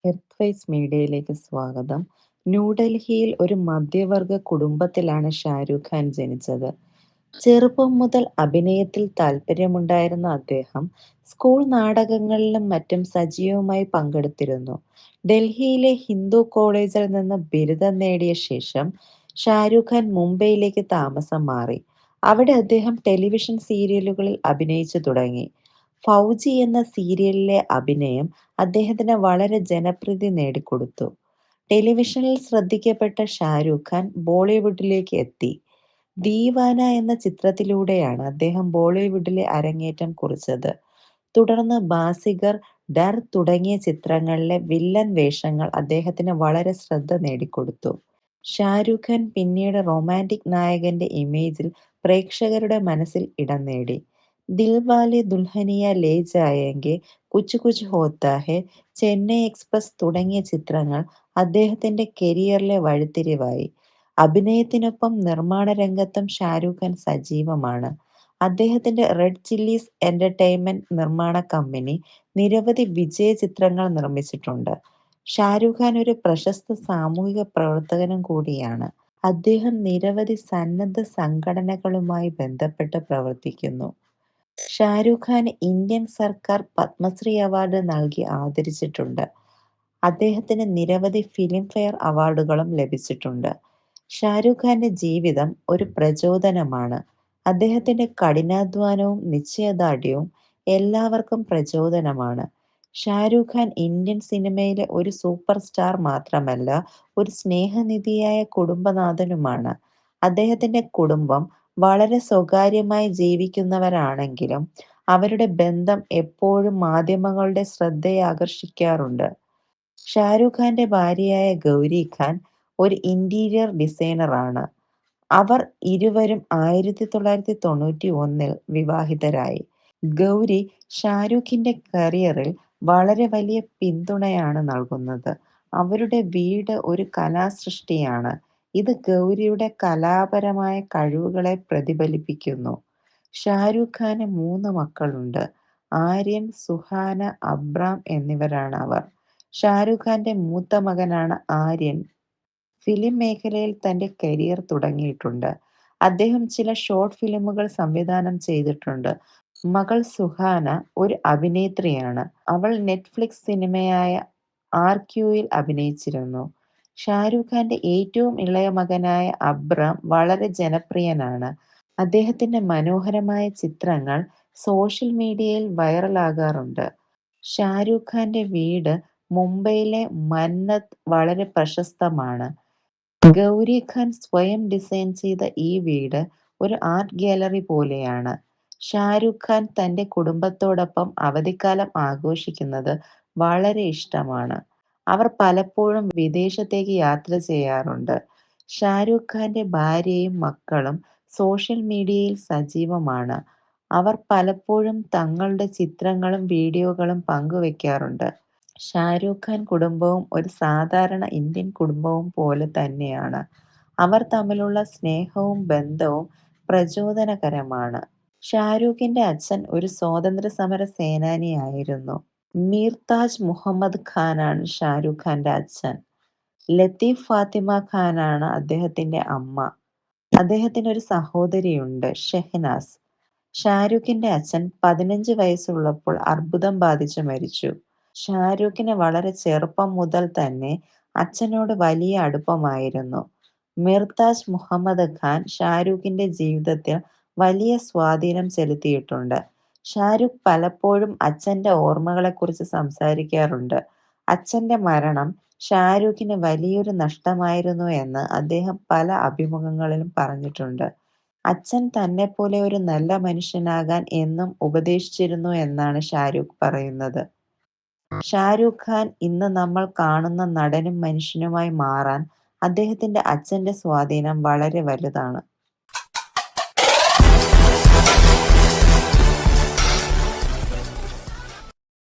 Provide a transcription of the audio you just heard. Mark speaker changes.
Speaker 1: Earth മീഡിയയിലേക്ക് സ്വാഗതം. ന്യൂഡൽഹിയിൽ ഒരു മധ്യവർഗ കുടുംബത്തിലാണ് ഷാരൂഖ് ഖാൻ ജനിച്ചത്. ചെറുപ്പം മുതൽ അഭിനയത്തിൽ താല്പര്യമുണ്ടായിരുന്ന അദ്ദേഹം സ്കൂൾ നാടകങ്ങളിലും മറ്റും സജീവമായി പങ്കെടുത്തിരുന്നു. ഡൽഹിയിലെ ഹിന്ദു കോളേജിൽ നിന്ന് ബിരുദം നേടിയ ശേഷം ഷാരൂഖ് ഖാൻ മുംബൈയിലേക്ക് താമസം മാറി. അവിടെ അദ്ദേഹം ടെലിവിഷൻ സീരിയലുകളിൽ അഭിനയിച്ചു തുടങ്ങി. ഫൗജി എന്ന സീരിയലിലെ അഭിനയം അദ്ദേഹത്തിന് വളരെ ജനപ്രീതി നേടിക്കൊടുത്തു. ടെലിവിഷനിൽ ശ്രദ്ധിക്കപ്പെട്ട ഷാരൂഖ് ഖാൻ ബോളിവുഡിലേക്ക് എത്തി. ദീവാന എന്ന ചിത്രത്തിലൂടെയാണ് അദ്ദേഹം ബോളിവുഡിലെ അരങ്ങേറ്റം കുറിച്ചത്. തുടർന്ന് ബാസിഗർ, ഡർ തുടങ്ങിയ ചിത്രങ്ങളിലെ വില്ലൻ വേഷങ്ങൾ അദ്ദേഹത്തിന് വളരെ ശ്രദ്ധ നേടിക്കൊടുത്തു. ഷാരൂഖ് ഖാൻ പിന്നീട് റൊമാന്റിക് നായകന്റെ ഇമേജിൽ പ്രേക്ഷകരുടെ മനസ്സിൽ ഇടം നേടി. ദിൽവാലെ ദുൽഹനിയ ലേ ജായേംഗെ, കുച്ച് കുച്ച് ഹോത്താ ഹെ, ചെന്നൈ എക്സ്പ്രസ് തുടങ്ങിയ ചിത്രങ്ങൾ അദ്ദേഹത്തിന്റെ കരിയറിലെ വഴിത്തിരിവായി. അഭിനയത്തിനൊപ്പം നിർമ്മാണ രംഗത്തും ഷാരൂഖ് ഖാൻ സജീവമാണ്. അദ്ദേഹത്തിന്റെ റെഡ് ചില്ലീസ് എന്റർടൈൻമെന്റ് നിർമ്മാണ കമ്പനി നിരവധി വിജയ ചിത്രങ്ങൾ നിർമ്മിച്ചിട്ടുണ്ട്. ഷാരൂഖ് ഖാൻ ഒരു പ്രശസ്ത സാമൂഹിക പ്രവർത്തകനും കൂടിയാണ്. അദ്ദേഹം നിരവധി സന്നദ്ധ സംഘടനകളുമായി ബന്ധപ്പെട്ട് പ്രവർത്തിക്കുന്നു. ഷാരൂഖ് ഖാന് ഇന്ത്യൻ സർക്കാർ പത്മശ്രീ അവാർഡ് നൽകി ആദരിച്ചിട്ടുണ്ട്. അദ്ദേഹത്തിന് നിരവധി ഫിലിംഫെയർ അവാർഡുകളും ലഭിച്ചിട്ടുണ്ട്. ഷാരൂഖ് ഖാന്റെ ജീവിതം ഒരു പ്രചോദനമാണ്. അദ്ദേഹത്തിന്റെ കഠിനാധ്വാനവും നിശ്ചയദാർഢ്യവും എല്ലാവർക്കും പ്രചോദനമാണ്. ഷാരൂഖ് ഖാൻ ഇന്ത്യൻ സിനിമയിലെ ഒരു സൂപ്പർ സ്റ്റാർ മാത്രമല്ല, ഒരു സ്നേഹനിധിയായ കുടുംബനാഥനുമാണ്. അദ്ദേഹത്തിന്റെ കുടുംബം വളരെ സ്വകാര്യമായി ജീവിക്കുന്നവരാണെങ്കിലും അവരുടെ ബന്ധം എപ്പോഴും മാധ്യമങ്ങളുടെ ശ്രദ്ധയാകർഷിക്കാറുണ്ട്. ഷാരൂഖ് ഖാന്റെ ഭാര്യയായ ഗൗരി ഖാൻ ഒരു ഇന്റീരിയർ ഡിസൈനറാണ്. അവർ ഇരുവരും 1991 വിവാഹിതരായി. ഗൗരി ഷാരൂഖിന്റെ കരിയറിൽ വളരെ വലിയ പിന്തുണയാണ് നൽകുന്നത്. അവരുടെ വീട് ഒരു കലാസൃഷ്ടിയാണ്. ഇത് ഗൗരിയുടെ കലാപരമായ കഴിവുകളെ പ്രതിഫലിപ്പിക്കുന്നു. ഷാരൂഖ് ഖാന് 3 മക്കളുണ്ട്. ആര്യൻ, സുഹാന, അബ്രാം എന്നിവരാണ് അവർ. ഷാരൂഖ് ഖാന്റെ മൂത്ത മകനാണ് ആര്യൻ. ഫിലിം മേഖലയിൽ തന്റെ കരിയർ തുടങ്ങിയിട്ടുണ്ട്. അദ്ദേഹം ചില ഷോർട്ട് ഫിലിമുകൾ സംവിധാനം ചെയ്തിട്ടുണ്ട്. മകൾ സുഹാന ഒരു അഭിനേത്രിയാണ്. അവൾ നെറ്റ്ഫ്ലിക്സ് സിനിമയായ ആർക്യൂയിൽ അഭിനയിച്ചിരുന്നു. ഷാരൂഖ് ഖാന്റെ ഏറ്റവും ഇളയ മകനായ അബ്രാം വളരെ ജനപ്രിയനാണ്. അദ്ദേഹത്തിന്റെ മനോഹരമായ ചിത്രങ്ങൾ സോഷ്യൽ മീഡിയയിൽ വൈറലാകാറുണ്ട്. ഷാരൂഖ് ഖാന്റെ വീട് മുംബൈയിലെ മന്നത്ത് വളരെ പ്രശസ്തമാണ്. ഗൗരി ഖാൻ സ്വയം ഡിസൈൻ ചെയ്ത ഈ വീട് ഒരു ആർട്ട് ഗാലറി പോലെയാണ്. ഷാരൂഖ് ഖാൻ തന്റെ കുടുംബത്തോടൊപ്പം അവധിക്കാലം ആഘോഷിക്കുന്നത് വളരെ ഇഷ്ടമാണ്. അവർ പലപ്പോഴും വിദേശത്തേക്ക് യാത്ര ചെയ്യാറുണ്ട്. ഷാരൂഖ് ഖാന്റെ ഭാര്യയും മക്കളും സോഷ്യൽ മീഡിയയിൽ സജീവമാണ്. അവർ പലപ്പോഴും തങ്ങളുടെ ചിത്രങ്ങളും വീഡിയോകളും പങ്കുവെക്കാറുണ്ട്. ഷാരൂഖ് ഖാൻ കുടുംബവും ഒരു സാധാരണ ഇന്ത്യൻ കുടുംബവും പോലെ തന്നെയാണ്. അവർ തമ്മിലുള്ള സ്നേഹവും ബന്ധവും പ്രചോദനകരമാണ്. ഷാരൂഖിന്റെ അച്ഛൻ ഒരു സ്വാതന്ത്ര്യ സമര സേനാനിയായിരുന്നു. മീർ താജ് മുഹമ്മദ് ഖാനാണ് ഷാരൂഖ് ഖാന്റെ അച്ഛൻ. ലത്തീഫ് ഫാത്തിമ ഖാനാണ് അദ്ദേഹത്തിന്റെ അമ്മ. അദ്ദേഹത്തിന് ഒരു സഹോദരിയുണ്ട്, ഷെഹനാസ്. ഷാരൂഖിന്റെ അച്ഛൻ 15 വയസ്സുള്ളപ്പോൾ അർബുദം ബാധിച്ച് മരിച്ചു. ഷാരൂഖിന് വളരെ ചെറുപ്പം മുതൽ തന്നെ അച്ഛനോട് വലിയ അടുപ്പമായിരുന്നു. മിർതാജ് മുഹമ്മദ് ഖാൻ ഷാരൂഖിന്റെ ജീവിതത്തിൽ വലിയ സ്വാധീനം ചെലുത്തിയിട്ടുണ്ട്. ഷാരൂഖ് പലപ്പോഴും അച്ഛന്റെ ഓർമ്മകളെക്കുറിച്ച് സംസാരിക്കാറുണ്ട്. അച്ഛന്റെ മരണം ഷാരൂഖിന് വലിയൊരു നഷ്ടമായിരുന്നു എന്ന് അദ്ദേഹം പല അഭിമുഖങ്ങളിലും പറഞ്ഞിട്ടുണ്ട്. അച്ഛൻ തന്നെപ്പോലെ ഒരു നല്ല മനുഷ്യനാകാൻ എന്നും ഉപദേശിച്ചിരുന്നു എന്നാണ് ഷാരൂഖ് പറയുന്നത്. ഷാരൂഖ് ഖാൻ ഇന്ന് നമ്മൾ കാണുന്ന നടനും മനുഷ്യനുമായി മാറാൻ അദ്ദേഹത്തിന്റെ അച്ഛന്റെ സ്വാധീനം വളരെ വലുതാണ്.